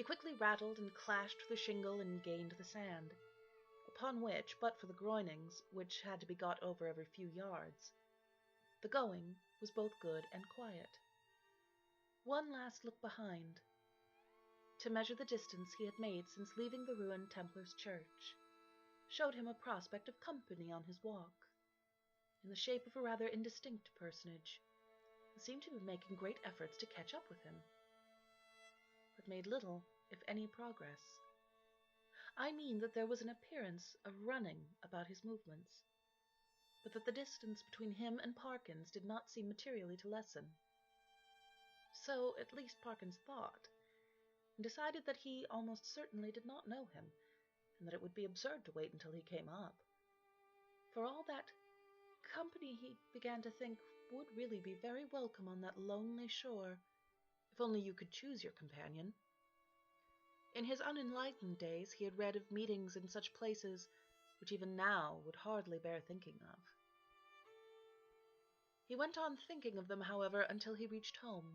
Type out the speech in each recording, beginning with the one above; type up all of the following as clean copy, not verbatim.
He quickly rattled and clashed through the shingle and gained the sand, upon which, but for the groinings, which had to be got over every few yards, the going was both good and quiet. One last look behind, to measure the distance he had made since leaving the ruined Templars' church, showed him a prospect of company on his walk, in the shape of a rather indistinct personage, who seemed to be making great efforts to catch up with him, but made little, if any, progress. I mean that there was an appearance of running about his movements, but that the distance between him and Parkins did not seem materially to lessen. So at least Parkins thought, and decided that he almost certainly did not know him, and that it would be absurd to wait until he came up. For all that, company, he began to think, would really be very welcome on that lonely shore, if only you could choose your companion. In his unenlightened days he had read of meetings in such places which even now would hardly bear thinking of. He went on thinking of them, however, until he reached home,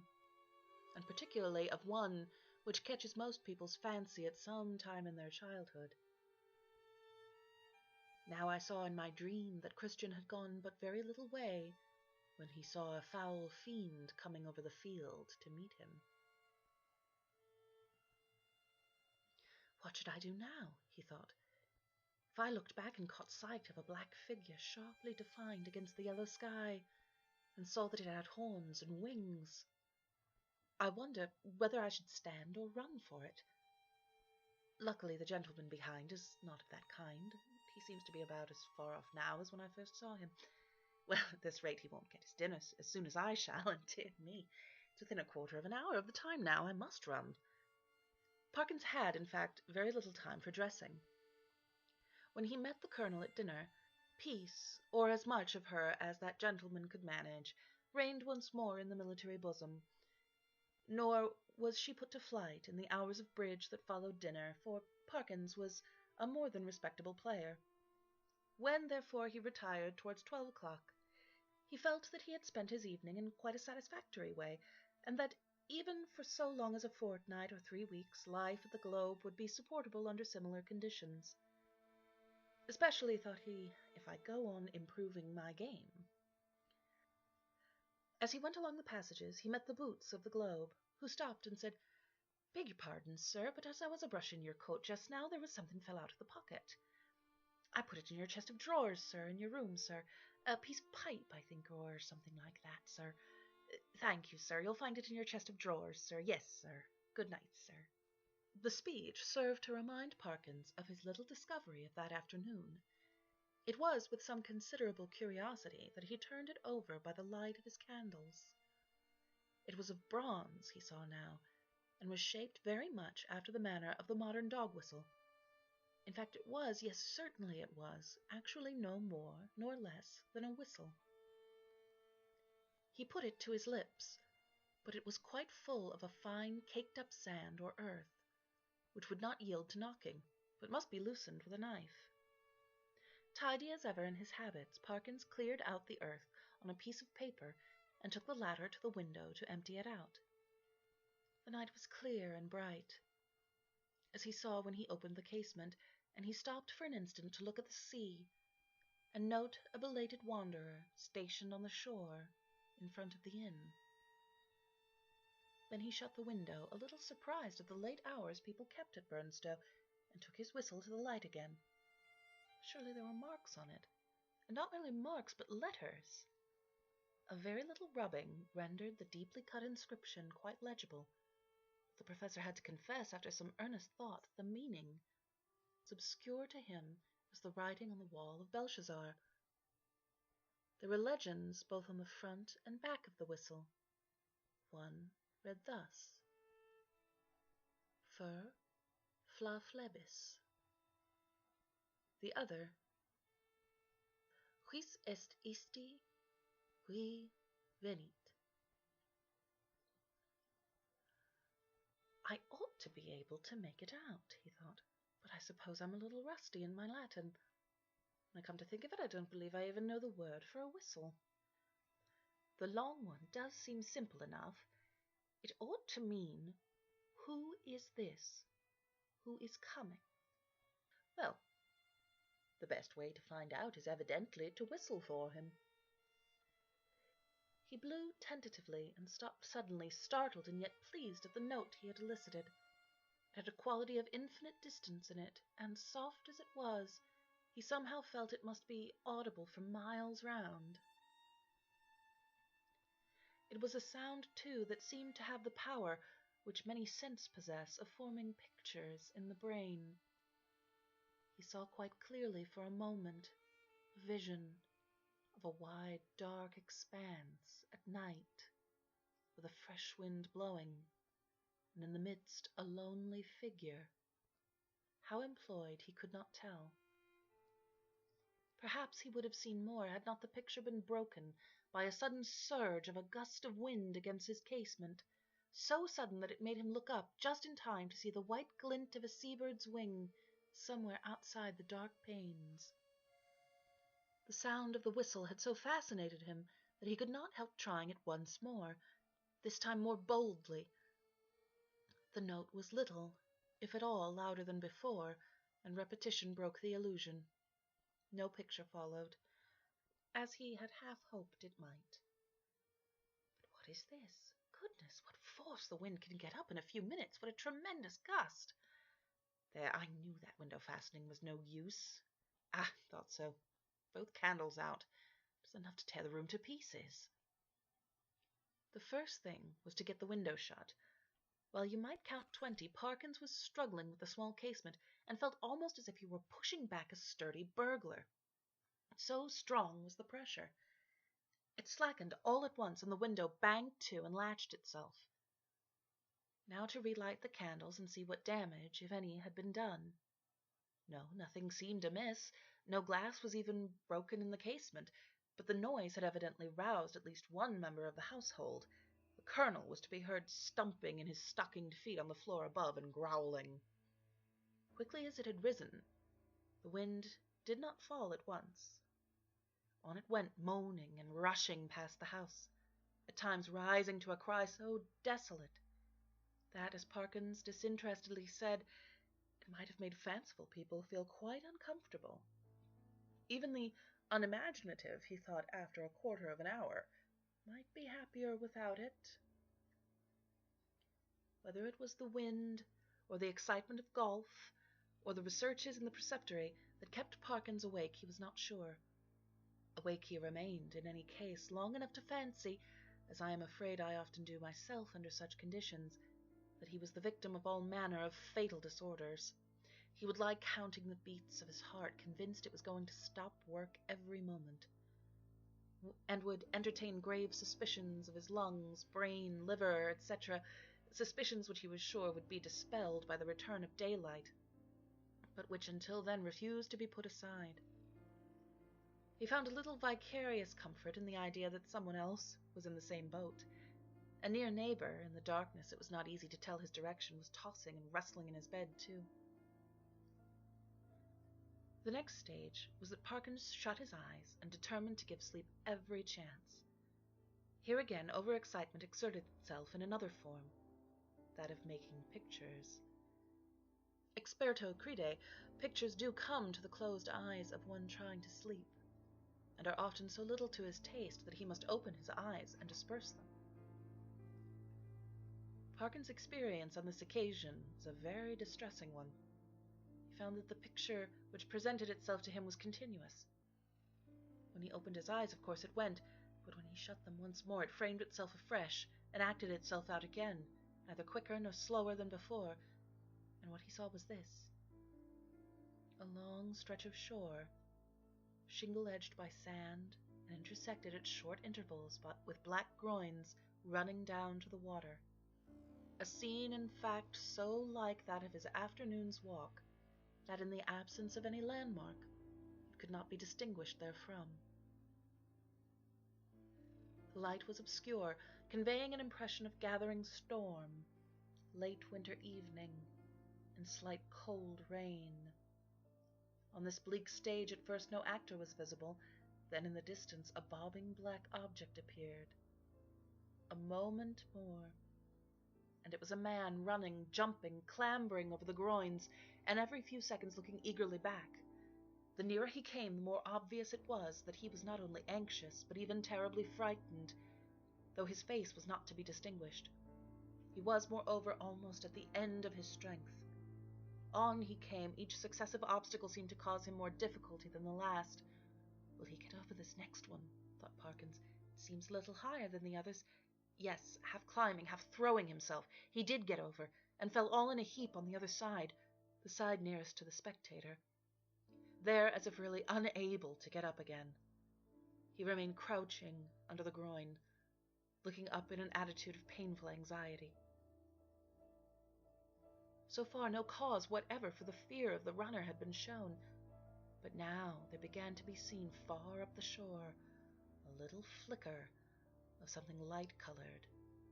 and particularly of one which catches most people's fancy at some time in their childhood. Now I saw in my dream that Christian had gone but very little way, when he saw a foul fiend coming over the field to meet him. What should I do now? He thought. If I looked back and caught sight of a black figure sharply defined against the yellow sky, and saw that it had horns and wings, I wonder whether I should stand or run for it. Luckily the gentleman behind is not of that kind. He seems to be about as far off now as when I first saw him. Well, at this rate he won't get his dinner as soon as I shall, and dear me, it's within a quarter of an hour of the time now. I must run. Parkins had, in fact, very little time for dressing. When he met the Colonel at dinner, peace, or as much of her as that gentleman could manage, reigned once more in the military bosom, nor was she put to flight in the hours of bridge that followed dinner, for Parkins was a more than respectable player. When, therefore, he retired towards 12 o'clock, he felt that he had spent his evening in quite a satisfactory way, and that even for so long as a fortnight or 3 weeks, life at the Globe would be supportable under similar conditions. Especially, thought he, if I go on improving my game. As he went along the passages, he met the boots of the Globe, who stopped and said, "Beg your pardon, sir, but as I was a-brushing your coat just now, there was something fell out of the pocket. I put it in your chest of drawers, sir, in your room, sir. A piece of pipe, I think, or something like that, sir. Thank you, sir. You'll find it in your chest of drawers, sir. Yes, sir. Good night, sir." The speech served to remind Parkins of his little discovery of that afternoon. It was with some considerable curiosity that he turned it over by the light of his candles. It was of bronze, he saw now, and was shaped very much after the manner of the modern dog-whistle. In fact, it was, yes, certainly it was, actually no more nor less than a whistle. He put it to his lips, but it was quite full of a fine caked-up sand or earth, which would not yield to knocking, but must be loosened with a knife. Tidy as ever in his habits, Parkins cleared out the earth on a piece of paper and took the latter to the window to empty it out. The night was clear and bright, as he saw when he opened the casement, and he stopped for an instant to look at the sea and note a belated wanderer stationed on the shore in front of the inn. Then he shut the window, a little surprised at the late hours people kept at Burnstow, and took his whistle to the light again. Surely there were marks on it, and not merely marks, but letters. A very little rubbing rendered the deeply cut inscription quite legible. The professor had to confess, after some earnest thought, that the meaning was obscure to him as the writing on the wall of Belshazzar. There were legends both on the front and back of the whistle. One read thus: Fer fla flebis. The other, Quis est isti qui venit. I ought to be able to make it out, he thought, but I suppose I'm a little rusty in my Latin. When I come to think of it, I don't believe I even know the word for a whistle. The long one does seem simple enough. It ought to mean Who is this? Who is coming? Well, the best way to find out is evidently to whistle for him. He blew tentatively and stopped suddenly, startled and yet pleased at the note he had elicited. It had a quality of infinite distance in it, and soft as it was, he somehow felt it must be audible for miles round. It was a sound, too, that seemed to have the power, which many scents possess, of forming pictures in the brain. He saw quite clearly for a moment a vision of a wide, dark expanse at night, with a fresh wind blowing, and in the midst a lonely figure. How employed he could not tell. Perhaps he would have seen more had not the picture been broken by a sudden surge of a gust of wind against his casement, so sudden that it made him look up just in time to see the white glint of a seabird's wing somewhere outside the dark panes. The sound of the whistle had so fascinated him that he could not help trying it once more, this time more boldly. The note was little, if at all, louder than before, and repetition broke the illusion. No picture followed, as he had half hoped it might. But what is this? Goodness, what force the wind can get up in a few minutes! What a tremendous gust! There, I knew that window fastening was no use. Ah, thought so. Both candles out. It was enough to tear the room to pieces. The first thing was to get the window shut. While you might count 20, Parkins was struggling with the small casement, and felt almost as if he were pushing back a sturdy burglar. So strong was the pressure. It slackened all at once, and the window banged to and latched itself. Now to relight the candles and see what damage, if any, had been done. No, nothing seemed amiss. No glass was even broken in the casement, but the noise had evidently roused at least one member of the household. The Colonel was to be heard stumping in his stockinged feet on the floor above and growling. Quickly as it had risen, the wind did not fall at once. On it went, moaning and rushing past the house, at times rising to a cry so desolate that, as Parkins disinterestedly said, it might have made fanciful people feel quite uncomfortable. Even the unimaginative, he thought after a quarter of an hour, might be happier without it. Whether it was the wind, or the excitement of golf, or the researches in the preceptory that kept Parkins awake, he was not sure. Awake he remained, in any case, long enough to fancy, as I am afraid I often do myself under such conditions, that he was the victim of all manner of fatal disorders. He would lie counting the beats of his heart, convinced it was going to stop work every moment, and would entertain grave suspicions of his lungs, brain, liver, etc., suspicions which he was sure would be dispelled by the return of daylight, but which until then refused to be put aside. He found a little vicarious comfort in the idea that someone else was in the same boat. A near neighbor, in the darkness it was not easy to tell his direction, was tossing and rustling in his bed, too. The next stage was that Parkins shut his eyes and determined to give sleep every chance. Here again overexcitement exerted itself in another form, that of making pictures. Experto crede, pictures do come to the closed eyes of one trying to sleep, and are often so little to his taste that he must open his eyes and disperse them. Parkins' experience on this occasion was a very distressing one. He found that the picture which presented itself to him was continuous. When he opened his eyes, of course it went, but when he shut them once more, it framed itself afresh and acted itself out again, neither quicker nor slower than before, and what he saw was this: a long stretch of shore, shingle-edged by sand and intersected at short intervals with black groins running down to the water. A scene, in fact, so like that of his afternoon's walk, that in the absence of any landmark, it could not be distinguished therefrom. The light was obscure, conveying an impression of gathering storm, late winter evening, and slight cold rain. On this bleak stage at first no actor was visible, then in the distance a bobbing black object appeared. A moment more, and it was a man running, jumping, clambering over the groins, and every few seconds looking eagerly back. The nearer he came, the more obvious it was that he was not only anxious, but even terribly frightened, though his face was not to be distinguished. He was, moreover, almost at the end of his strength. On he came. Each successive obstacle seemed to cause him more difficulty than the last. "Will he get over this next one?" thought Parkins. "It seems a little higher than the others." Yes, half climbing, half throwing himself, he did get over, and fell all in a heap on the other side, the side nearest to the spectator. There, as if really unable to get up again, he remained crouching under the groin, looking up in an attitude of painful anxiety. So far, no cause whatever for the fear of the runner had been shown, but now there began to be seen far up the shore a little flicker of something light-colored,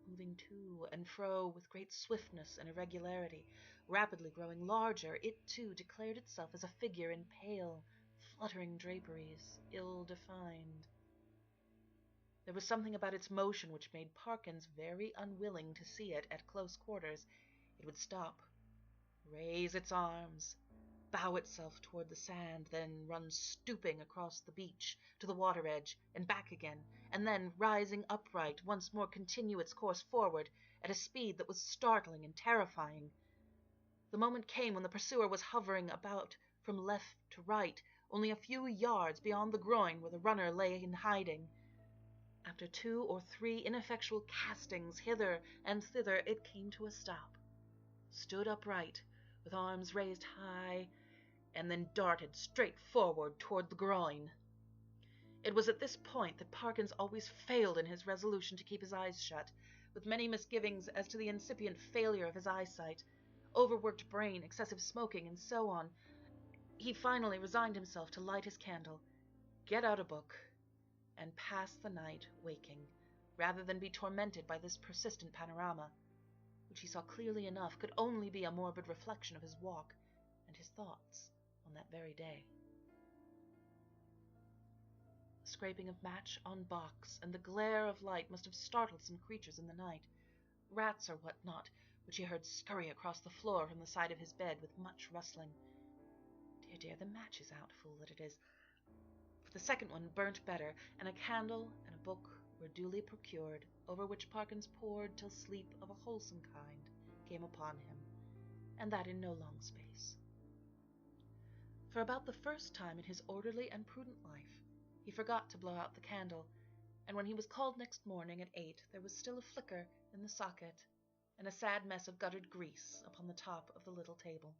moving to and fro with great swiftness and irregularity. Rapidly growing larger, it too declared itself as a figure in pale, fluttering draperies, ill-defined. There was something about its motion which made Parkins very unwilling to see it at close quarters. It would stop, raise its arms, bow itself toward the sand, then run stooping across the beach to the water edge and back again, and then, rising upright, once more continue its course forward at a speed that was startling and terrifying. The moment came when the pursuer was hovering about from left to right, only a few yards beyond the groin where the runner lay in hiding. After 2 or 3 ineffectual castings hither and thither, it came to a stop, stood upright, with arms raised high, and then darted straight forward toward the groin. It was at this point that Parkins always failed in his resolution to keep his eyes shut. With many misgivings as to the incipient failure of his eyesight, overworked brain, excessive smoking, and so on, he finally resigned himself to light his candle, get out a book, and pass the night waking, rather than be tormented by this persistent panorama, which he saw clearly enough could only be a morbid reflection of his walk and his thoughts on that very day. The scraping of match on box and the glare of light must have startled some creatures in the night, rats or what not, which he heard scurry across the floor from the side of his bed with much rustling. Dear, dear, the match is out, fool that it is. But the second one burnt better, and a candle and a book were duly procured, over which Parkins pored till sleep of a wholesome kind came upon him, and that in no long space. For about the first time in his orderly and prudent life, he forgot to blow out the candle, and when he was called next morning at 8, there was still a flicker in the socket, and a sad mess of guttered grease upon the top of the little table.